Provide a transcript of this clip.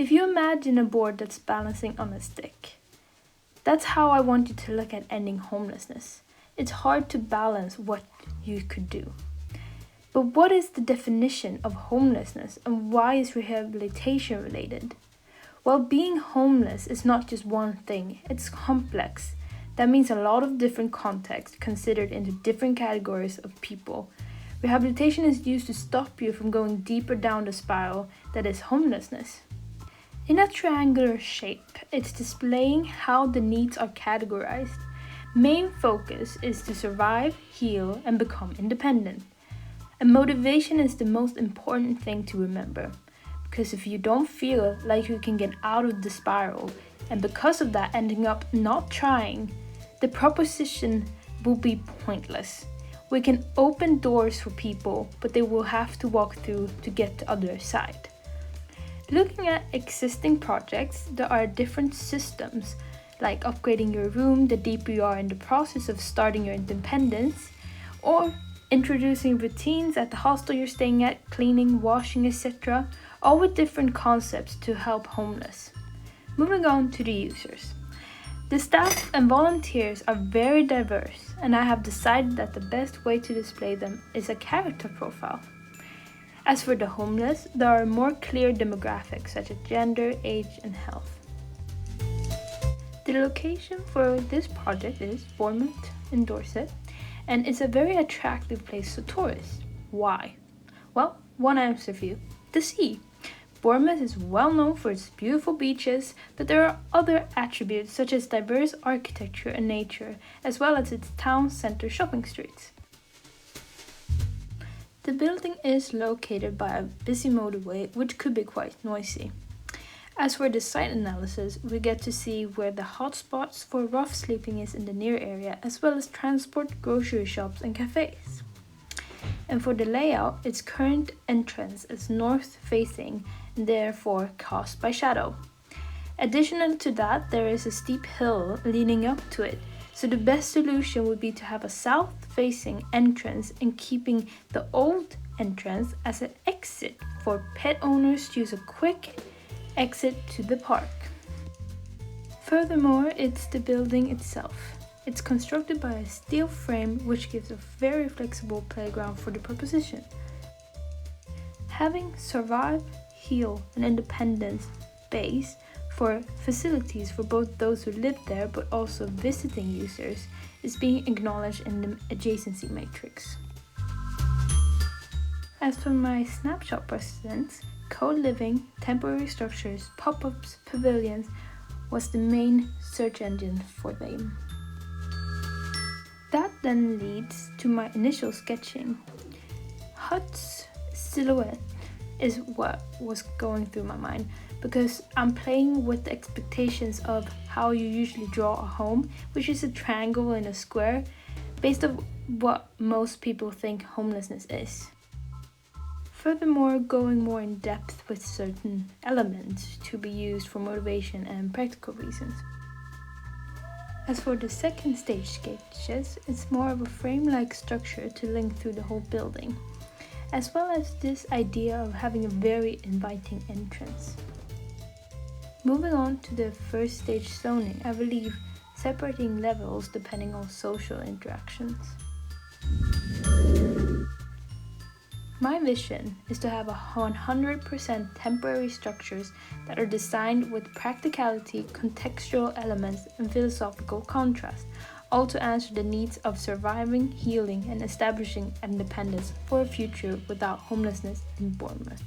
If you imagine a board that's balancing on a stick, that's how I want you to look at ending homelessness. It's hard to balance what you could do. But what is the definition of homelessness and why is rehabilitation related? Well, being homeless is not just one thing, it's complex. That means a lot of different contexts considered into different categories of people. Rehabilitation is used to stop you from going deeper down the spiral that is homelessness. In a triangular shape, it's displaying how the needs are categorized. Main focus is to survive, heal, and become independent. And motivation is the most important thing to remember. Because if you don't feel like you can get out of the spiral, and because of that ending up not trying, the proposition will be pointless. We can open doors for people, but they will have to walk through to get to the other side. Looking at existing projects, there are different systems, like upgrading your room the deeper you are in the process of starting your independence, or introducing routines at the hostel you're staying at, cleaning, washing, etc., all with different concepts to help homeless. Moving on to the users. The staff and volunteers are very diverse, and I have decided that the best way to display them is a character profile. As for the homeless, there are more clear demographics such as gender, age, and health. The location for this project is Bournemouth in Dorset, and it's a very attractive place for tourists. Why? Well, one answer for you: the sea. Bournemouth is well known for its beautiful beaches, but there are other attributes such as diverse architecture and nature, as well as its town centre shopping streets. The building is located by a busy motorway, which could be quite noisy. As for the site analysis, we get to see where the hotspots for rough sleeping is in the near area, as well as transport, grocery shops and cafes. And for the layout, its current entrance is north facing and therefore cast by shadow. Additional to that, there is a steep hill leading up to it, so the best solution would be to have a south facing entrance and keeping the old entrance as an exit for pet owners to use a quick exit to the park. Furthermore, it's the building itself. It's constructed by a steel frame which gives a very flexible playground for the proposition. Having survive, heal and independence base for facilities for both those who live there but also visiting users is being acknowledged in the adjacency matrix. As for my snapshot precedents, co-living, temporary structures, pop-ups, pavilions was the main search engine for them. That then leads to my initial sketching. Hut's silhouette is what was going through my mind because I'm playing with the expectations of how you usually draw a home, which is a triangle and a square, based on what most people think homelessness is. Furthermore, going more in depth with certain elements to be used for motivation and practical reasons. As for the second stage sketches, it's more of a frame-like structure to link through the whole building, as well as this idea of having a very inviting entrance. Moving on to the first stage zoning, I believe separating levels depending on social interactions. My vision is to have 100% temporary structures that are designed with practicality, contextual elements, and philosophical contrast, all to answer the needs of surviving, healing, and establishing independence for a future without homelessness in Bournemouth.